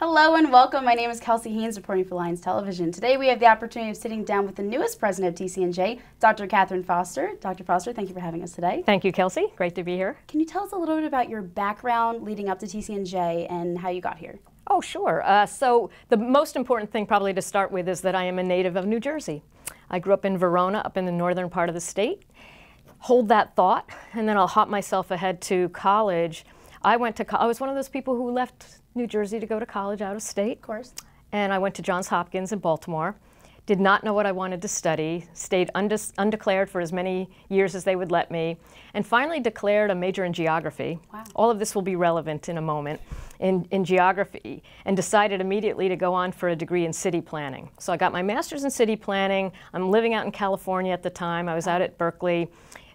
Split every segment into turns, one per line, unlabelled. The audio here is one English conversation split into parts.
Hello and welcome. My name is Kelsey Haines, reporting for Lions Television. Today we have the opportunity of sitting down with the newest president of TCNJ, Dr. Kathryn Foster. Dr. Foster, thank you for having us today.
Thank you, Kelsey. Great to be here.
Can you tell us a little bit about your background leading up to TCNJ and how you got here?
Oh, sure. So the most important thing probably to start with is that I am a native of New Jersey. I grew up in Verona, up in the northern part of the state. Hold that thought, and then I'll hop myself ahead to college. I was one of those people who left New Jersey to go to college out of state.
Of course.
And I went to Johns Hopkins in Baltimore. Did not know what I wanted to study, stayed undeclared for as many years as they would let me, and finally declared a major in geography.
Wow.
All of this will be relevant in a moment, in geography, and decided immediately to go on for a degree in city planning. So I got my master's in city planning. I'm living out in California at the time. I was out at Berkeley.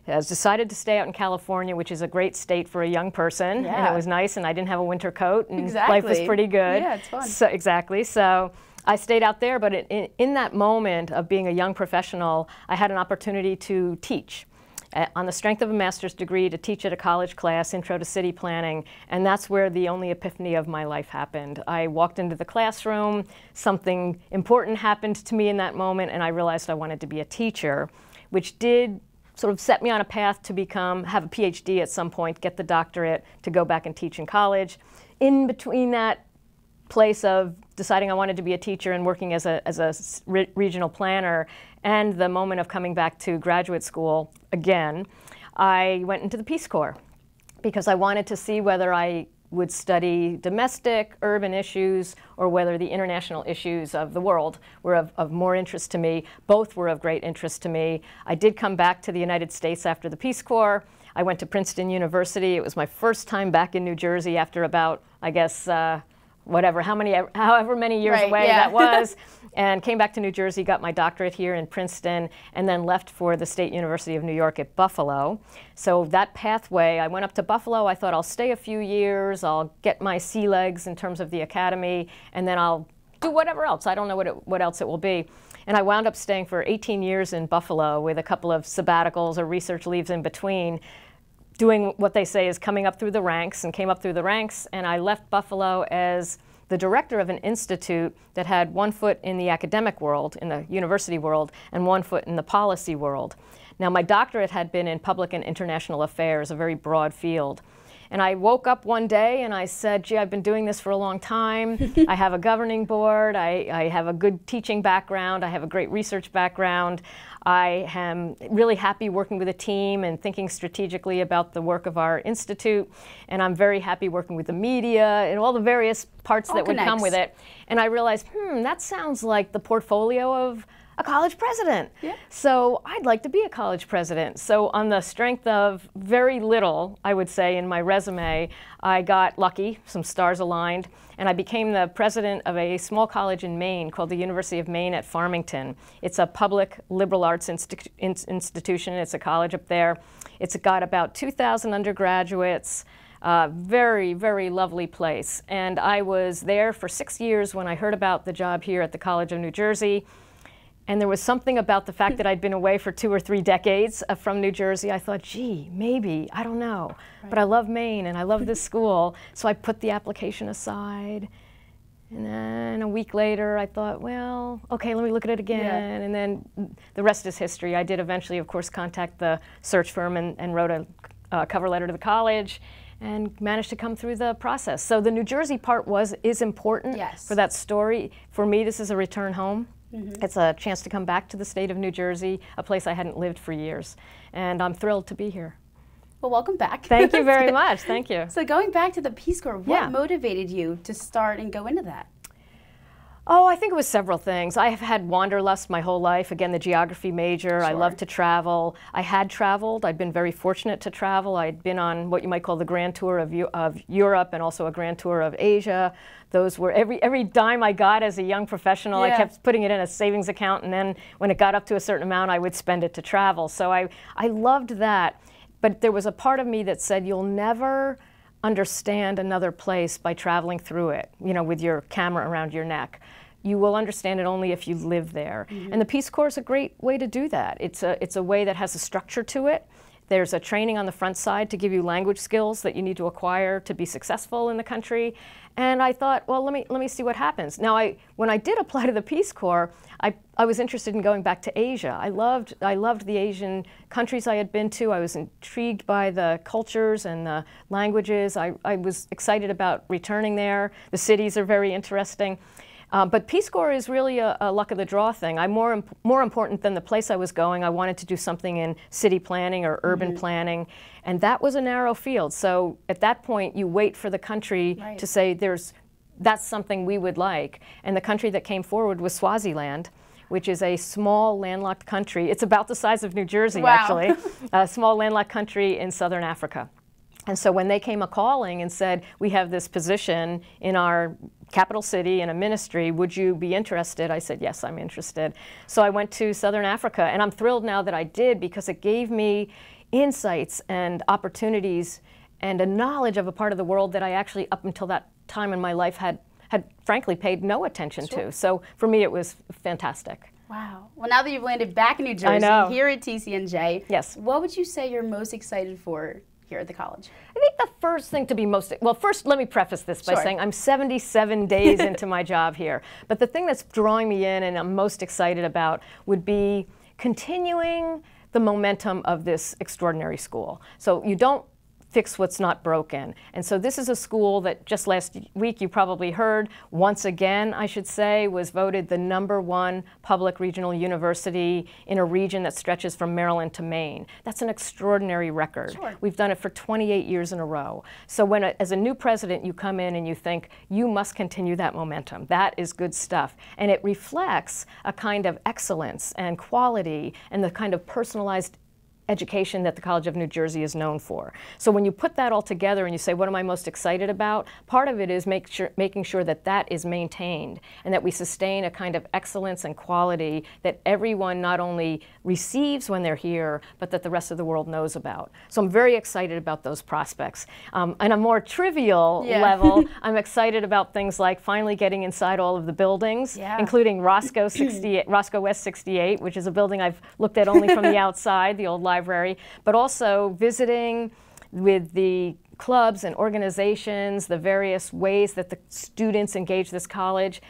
I decided to stay out in California, which is a great state for a young person,
yeah.
and it was nice, and I didn't have a winter coat, and
exactly.
life was pretty good.
Yeah, it's fun.
So, exactly. So I stayed out there, but in that moment of being a young professional, I had an opportunity to teach. On the strength of a master's degree, to teach at a college class, Intro to City Planning, and that's where the only epiphany of my life happened. I walked into the classroom, something important happened to me in that moment, and I realized I wanted to be a teacher, which did sort of set me on a path to have a PhD at some point, get the doctorate, to go back and teach in college. In between that place of deciding I wanted to be a teacher and working as a regional planner and the moment of coming back to graduate school again, I went into the Peace Corps because I wanted to see whether I would study domestic, urban issues, or whether the international issues of the world were of more interest to me. Both were of great interest to me. I did come back to the United States after the Peace Corps. I went to Princeton University. It was my first time back in New Jersey after about, I guess, however many years away that was, and came back to New Jersey, got my doctorate here in Princeton, and then left for the State University of New York at Buffalo. So that pathway, I went up to Buffalo. I thought I'll stay a few years, I'll get my sea legs in terms of the academy, and then I'll do whatever else. I don't know what else it will be. And I wound up staying for 18 years in Buffalo with a couple of sabbaticals or research leaves in between, doing what they say is coming up through the ranks, and came up through the ranks, and I left Buffalo as the director of an institute that had one foot in the academic world, in the university world, and one foot in the policy world. Now, my doctorate had been in public and international affairs, a very broad field. And I woke up one day and I said, gee, I've been doing this for a long time. I have a governing board. I have a good teaching background. I have a great research background. I am really happy working with a team and thinking strategically about the work of our institute. And I'm very happy working with the media and all the various parts that would come with it. And I realized, that sounds like the portfolio of a college president. Yeah. So I'd like to be a college president. So on the strength of very little, I would say, in my resume, I got lucky, some stars aligned, and I became the president of a small college in Maine called the University of Maine at Farmington. It's a public liberal arts institution. It's a college up there. It's got about 2,000 undergraduates. Very, very lovely place. And I was there for 6 years when I heard about the job here at the College of New Jersey. And there was something about the fact that I'd been away for 2 or 3 decades from New Jersey. I thought, gee, maybe, I don't know. Right. But I love Maine and I love this school. So I put the application aside. And then a week later, I thought, well, okay, let me look at it again. Yeah. And then the rest is history. I did eventually, of course, contact the search firm and wrote a cover letter to the college and managed to come through the process. So the New Jersey part is important for that story. For me, this is a return home. It's a chance to come back to the state of New Jersey, a place I hadn't lived for years. And I'm thrilled to be here.
Well, welcome back.
Thank you very much. Thank you.
So going back to the Peace Corps, what motivated you to start and go into that?
Oh, I think it was several things. I have had wanderlust my whole life. Again, the geography major. Sure. I love to travel. I had traveled. I'd been very fortunate to travel. I'd been on what you might call the grand tour of Europe and also a grand tour of Asia. Those were every dime I got as a young professional, I kept putting it in a savings account, and then when it got up to a certain amount, I would spend it to travel. So I loved that. But there was a part of me that said, you'll never understand another place by traveling through it, with your camera around your neck. You will understand it only if you live there. And the Peace Corps is a great way to do that. It's a way that has a structure to it. There's a training on the front side to give you language skills that you need to acquire to be successful in the country. And I thought, well, let me see what happens. Now, when I did apply to the Peace Corps, I was interested in going back to Asia. I loved the Asian countries I had been to. I was intrigued by the cultures and the languages. I was excited about returning there. The cities are very interesting. But Peace Corps is really a luck of the draw thing. More important than the place I was going, I wanted to do something in city planning or urban planning, and that was a narrow field. So at that point, you wait for the country to say that's something we would like. And the country that came forward was Swaziland, which is a small landlocked country. It's about the size of New Jersey, actually, a small landlocked country in southern Africa. And so when they came a-calling and said, we have this position in our capital city in a ministry, would you be interested? I said, yes, I'm interested. So I went to Southern Africa, and I'm thrilled now that I did, because it gave me insights and opportunities and a knowledge of a part of the world that I actually, up until that time in my life, had frankly paid no attention to. So for me, it was fantastic.
Wow. Well, now that you've landed back in New Jersey, here at TCNJ,
yes,
what would you say you're most excited for here at the college?
I think the first thing to be well, first let me preface this by saying I'm 77 days into my job here. But the thing that's drawing me in and I'm most excited about would be continuing the momentum of this extraordinary school. So you don't fix what's not broken. And so this is a school that just last week you probably heard, once again, I should say, was voted the #1 public regional university in a region that stretches from Maryland to Maine. That's an extraordinary record. We've done it for 28 years in a row. So when, as a new president, you come in and you think, you must continue that momentum. That is good stuff. And it reflects a kind of excellence and quality and the kind of personalized education that the College of New Jersey is known for. So when you put that all together and you say, what am I most excited about? Part of it is making sure that that is maintained and that we sustain a kind of excellence and quality that everyone not only receives when they're here, but that the rest of the world knows about. So I'm very excited about those prospects. On a more trivial level, I'm excited about things like finally getting inside all of the buildings, including Roscoe West 68, which is a building I've looked at only from the outside, the old library, but also visiting with the clubs and organizations, the various ways that the students engage this college.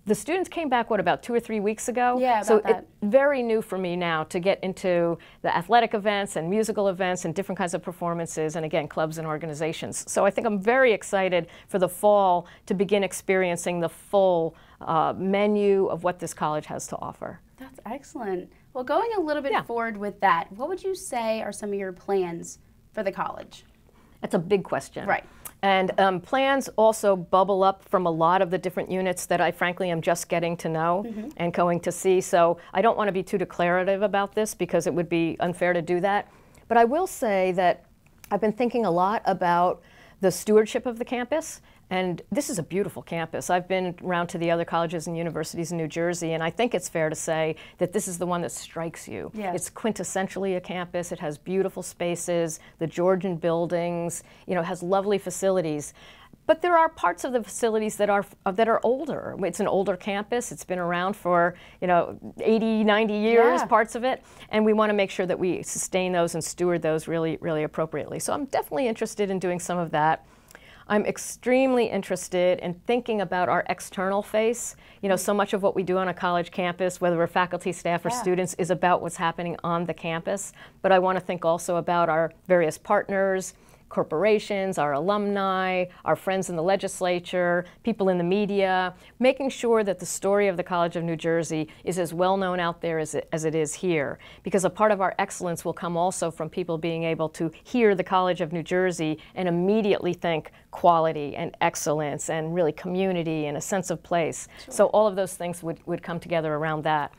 The students came back, what, about 2 or 3 weeks ago?
Yeah,
so it's very new for me now to get into the athletic events and musical events and different kinds of performances and, again, clubs and organizations. So I think I'm very excited for the fall to begin experiencing the full menu of what this college has to offer.
That's excellent. Well, going a little bit forward with that, what would you say are some of your plans for the college?
That's a big question.
Right.
And plans also bubble up from a lot of the different units that I frankly am just getting to know and going to see. So I don't want to be too declarative about this because it would be unfair to do that. But I will say that I've been thinking a lot about the stewardship of the campus. And this is a beautiful campus. I've been around to the other colleges and universities in New Jersey, and I think it's fair to say that this is the one that strikes you.
Yes.
It's quintessentially a campus. It has beautiful spaces, the Georgian buildings, it has lovely facilities. But there are parts of the facilities that are older. It's an older campus. It's been around for 80, 90 years, parts of it, and we want to make sure that we sustain those and steward those really, really appropriately. So I'm definitely interested in doing some of that. I'm extremely interested in thinking about our external face. So much of what we do on a college campus, whether we're faculty, staff, or students, is about what's happening on the campus. But I want to think also about our various partners, corporations, our alumni, our friends in the legislature, people in the media, making sure that the story of the College of New Jersey is as well known out there as it is here. Because a part of our excellence will come also from people being able to hear the College of New Jersey and immediately think quality and excellence and really community and a sense of place. So all of those things would come together around that.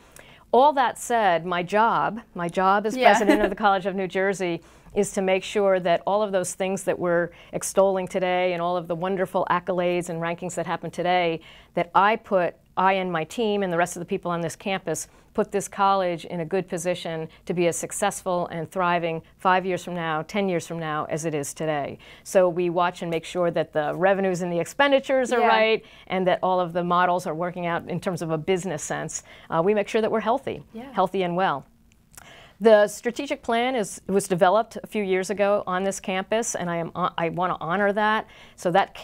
All that said, my job as president of the College of New Jersey is to make sure that all of those things that we're extolling today and all of the wonderful accolades and rankings that happen today, that I and my team and the rest of the people on this campus put this college in a good position to be as successful and thriving 5 years from now, 10 years from now, as it is today. So we watch and make sure that the revenues and the expenditures are right and that all of the models are working out in terms of a business sense. We make sure that we're healthy and well. The strategic plan was developed a few years ago on this campus, and I want to honor that. So that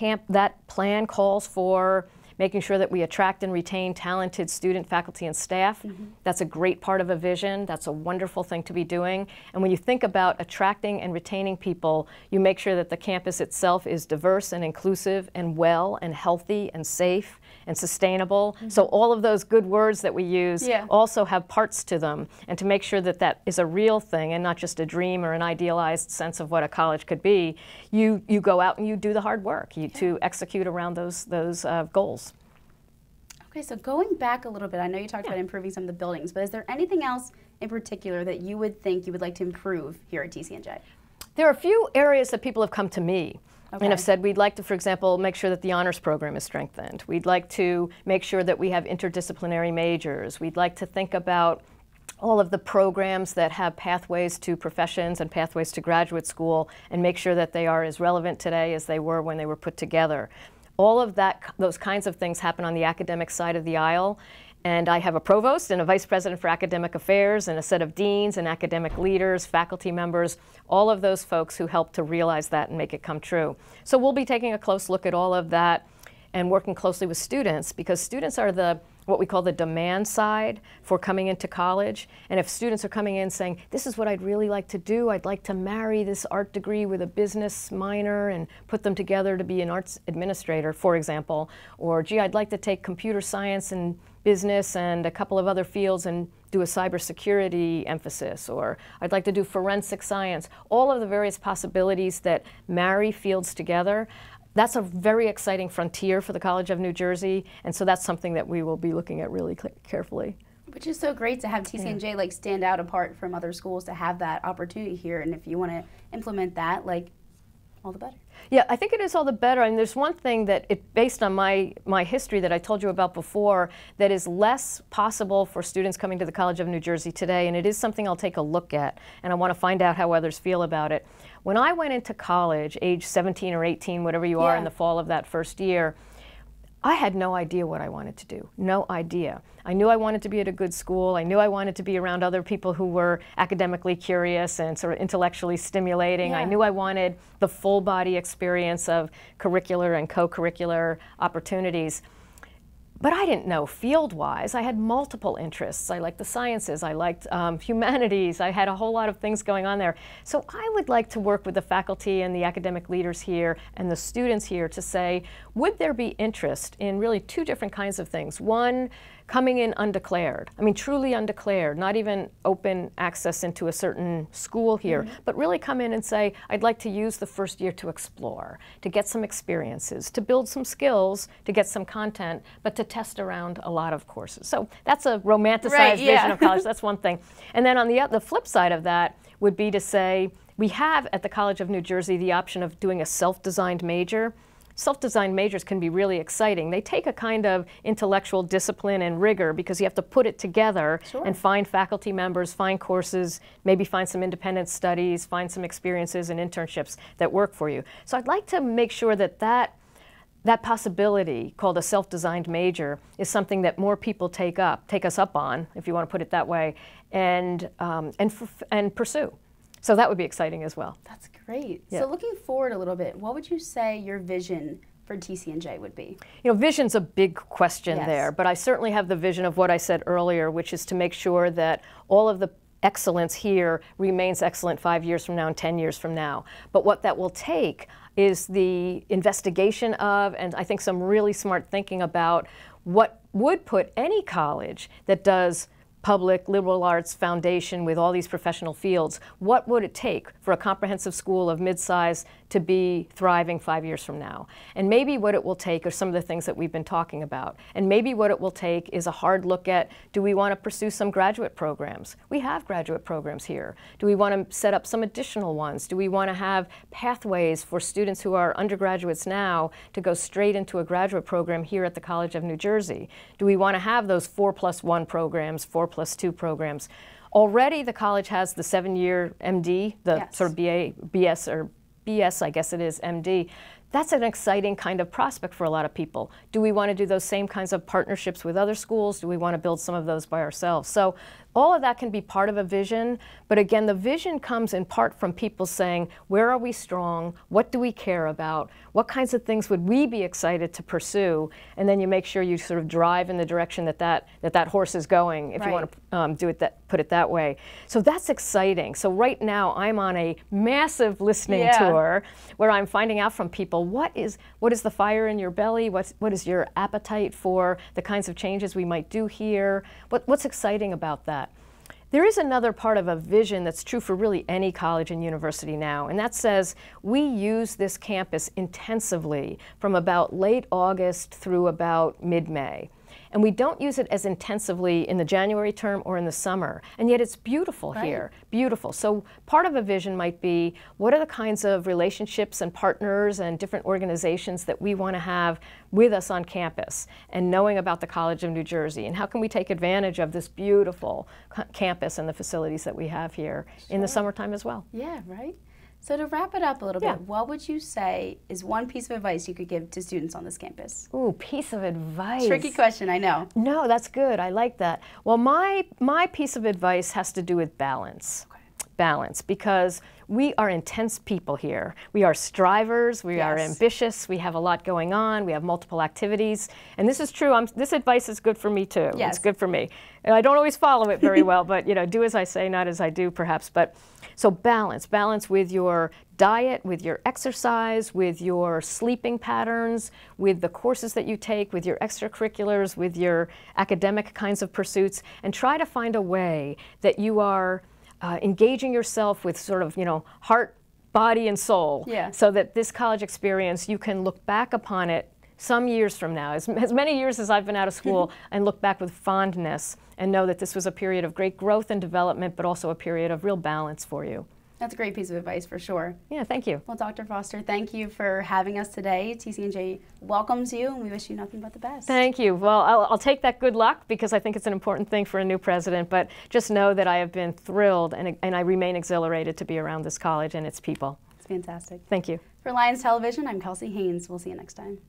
plan calls for making sure that we attract and retain talented student, faculty, and staff. That's a great part of a vision. That's a wonderful thing to be doing. And when you think about attracting and retaining people, you make sure that the campus itself is diverse and inclusive and well and healthy and safe and sustainable. So all of those good words that we use also have parts to them. And to make sure that that is a real thing and not just a dream or an idealized sense of what a college could be, you go out and you do the hard work to execute around those goals.
Okay, so going back a little bit, I know you talked about improving some of the buildings, but is there anything else in particular that you would think you would like to improve here at TCNJ?
There are a few areas that people have come to me and have said we'd like to, for example, make sure that the honors program is strengthened. We'd like to make sure that we have interdisciplinary majors. We'd like to think about all of the programs that have pathways to professions and pathways to graduate school and make sure that they are as relevant today as they were when they were put together. All of those kinds of things happen on the academic side of the aisle. And I have a provost and a vice president for academic affairs and a set of deans and academic leaders, faculty members, all of those folks who help to realize that and make it come true. So we'll be taking a close look at all of that and working closely with students, because students are what we call the demand side for coming into college. And if students are coming in saying, this is what I'd really like to do, I'd like to marry this art degree with a business minor and put them together to be an arts administrator, for example, or gee, I'd like to take computer science and business and a couple of other fields and do a cybersecurity emphasis, or I'd like to do forensic science, all of the various possibilities that marry fields together. That's a very exciting frontier for the College of New Jersey, and so that's something that we will be looking at really carefully.
Which is so great to have TCNJ like stand out apart from other schools to have that opportunity here, and if you want to implement that, like, all the better.
Yeah, I think it is all the better. And there's one thing that, based on my history that I told you about before, that is less possible for students coming to the College of New Jersey today, and it is something I'll take a look at, and I want to find out how others feel about it. When I went into college, age 17 or 18, whatever you are, in the fall of that first year, I had no idea what I wanted to do. No idea. I knew I wanted to be at a good school. I knew I wanted to be around other people who were academically curious and sort of intellectually stimulating. I knew I wanted the full body experience of curricular and co-curricular opportunities. But I didn't know field-wise. I had multiple interests. I liked the sciences. I liked humanities. I had a whole lot of things going on there. So I would like to work with the faculty and the academic leaders here and the students here to say, would there be interest in really two different kinds of things? One, coming in undeclared. I mean, truly undeclared, not even open access into a certain school here, but really come in and say, I'd like to use the first year to explore, to get some experiences, to build some skills, to get some content, but to test around a lot of courses. So that's a romanticized vision of college. That's one thing. And then on the flip side of that would be to say, we have at the College of New Jersey the option of doing a self-designed major. Self-designed majors can be really exciting. They take a kind of intellectual discipline and rigor because you have to put it together and find faculty members, find courses, maybe find some independent studies, find some experiences and internships that work for you. So I'd like to make sure that that possibility, called a self-designed major, is something that more people take us up on, if you want to put it that way, and pursue. So that would be exciting as well.
That's great. So looking forward a little bit, what would you say your vision for TCNJ would be? You
know, vision's a big question there, but I certainly have the vision of what I said earlier, which is to make sure that all of the excellence here remains excellent 5 years from now and 10 years from now. But what that will take is the investigation of, and I think some really smart thinking about, what would put any college that does public liberal arts foundation with all these professional fields, what would it take for a comprehensive school of mid-size to be thriving 5 years from now? And maybe what it will take are some of the things that we've been talking about. And maybe what it will take is a hard look at, do we want to pursue some graduate programs? We have graduate programs here. Do we want to set up some additional ones? Do we want to have pathways for students who are undergraduates now to go straight into a graduate program here at the College of New Jersey? Do we want to have those 4+1 programs, 4+2 programs? Already the college has the 7-year MD, the sort of BS, I guess it is, MD. That's an exciting kind of prospect for a lot of people. Do we want to do those same kinds of partnerships with other schools? Do we want to build some of those by ourselves? So All of that can be part of a vision, but again, the vision comes in part from people saying, where are we strong? What do we care about? What kinds of things would we be excited to pursue? And then you make sure you sort of drive in the direction that horse is going, if you want to put it that way. So that's exciting. So right now I'm on a massive listening tour where I'm finding out from people what is the fire in your belly, what is your appetite for the kinds of changes we might do here, what's exciting about that. There is another part of a vision that's true for really any college and university now, and that says we use this campus intensively from about late August through about mid-May. And we don't use it as intensively in the January term or in the summer. And yet it's beautiful here, beautiful. So part of a vision might be, what are the kinds of relationships and partners and different organizations that we want to have with us on campus, and knowing about the College of New Jersey, and how can we take advantage of this beautiful campus and the facilities that we have here in the summertime as well.
Yeah, right. So to wrap it up a little bit, what would you say is one piece of advice you could give to students on this campus?
Ooh, piece of advice.
Tricky question, I know.
No, that's good. I like that. Well, my piece of advice has to do with balance. Okay. Balance, because we are intense people here. We are strivers, we are ambitious, we have a lot going on, we have multiple activities. And this is true, this advice is good for me too. It's good for me. And I don't always follow it very well, but do as I say, not as I do perhaps. But so balance with your diet, with your exercise, with your sleeping patterns, with the courses that you take, with your extracurriculars, with your academic kinds of pursuits, and try to find a way that you are engaging yourself with sort of, heart, body, and soul, so that this college experience, you can look back upon it some years from now, as many years as I've been out of school, and look back with fondness and know that this was a period of great growth and development, but also a period of real balance for you.
That's a great piece of advice for sure.
Yeah, thank you.
Well, Dr. Foster, thank you for having us today. TCNJ welcomes you, and we wish you nothing but the best.
Thank you. Well, I'll take that good luck, because I think it's an important thing for a new president, but just know that I have been thrilled and I remain exhilarated to be around this college and its people.
It's fantastic.
Thank you.
For Lions Television, I'm Kelsey Haines. We'll see you next time.